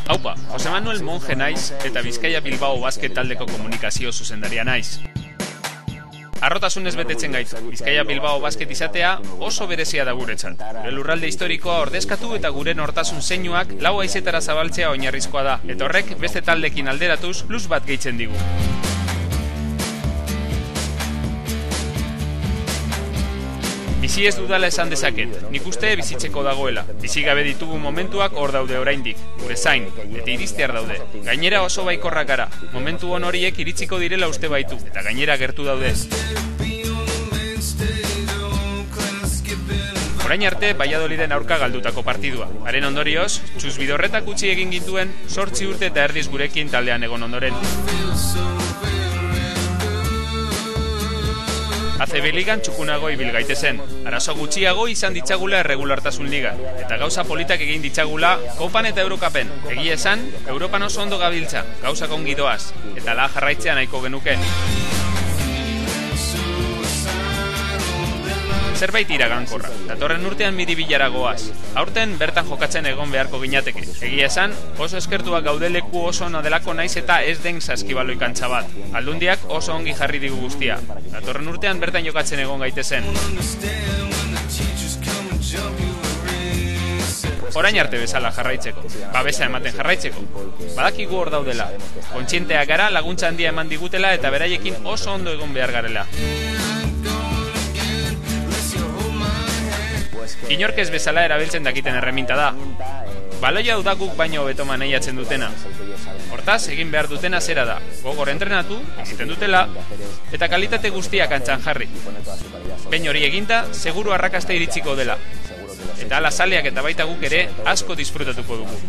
Aupa, Jose Manuel Monje naiz eta Bizkaia Bilbao basket taldeko komunikazio zuzendaria naiz. Arrotasunez betetzen gaitu, Bizkaia Bilbao basket izatea oso berezia da guretzat. Gure lurralde historikoa ordezkatu eta gure nortasun zeinuak lau haizetara zabaltzea oinarrizkoa da, eta horrek beste taldekin alderatuz plus bat gehitzen digu. Bizi ez dudala esan dezaket, nik uste bizitzeko dagoela. Bizi gabe ditugu momentuak hor daude oraindik, gure zain, eta iristear daude. Gainera oso baikorrak gara, momentu hon horiek iritsiko direla uste baitu, eta gainera gertu daude. Orain arte, Valladoliden aurka galdutako partidua. Haren ondorioz, Txus Bidorretak utzi egin gintuen 8 urte eta erdiz gurekin taldean egon ondoren. ACB ligan txukunago ibil gaitezen. Arazo gutxiago izan ditzagula erregulartasun ligan, eta gauza politak egin ditzagula Kopan eta Eurokapen. Egia esan, Europan oso ondo gabiltza, gauzak ongi doaz, eta la jarraitzea nahiko genuke. Zerbait iragankorra, datorren urtean miribilara goaz. Aurten bertan jokatzen egon beharko ginateke. Egia esan, oso eskertuak gaude leku oso ona delako naiz eta ez den saskibaloi kantxa bat. Aldundiak oso ongi jarri digu guztia. Datorren urtean bertan jokatzen egon gaitezen. Orain arte bezala jarraitzeko, babesa ematen jarraitzeko. Badakigu hor daudela. Kontxienteak gara laguntza handia eman digutela eta beraiekin oso ondo egon behar garela. Inork ez bezala erabiltzen dakiten erreminta da. Baloia udakuk baino hobeto maneiatzen dutena. Hortaz, egin behar dutena zera da. Gogor entrenatu, egiten dutela, eta kalitate guztiak antxan jarri. Behin hori eginda, seguru arrakasta iritsiko dela. Eta ala zaleak eta baita guk ere asko disfrutatuko dugu.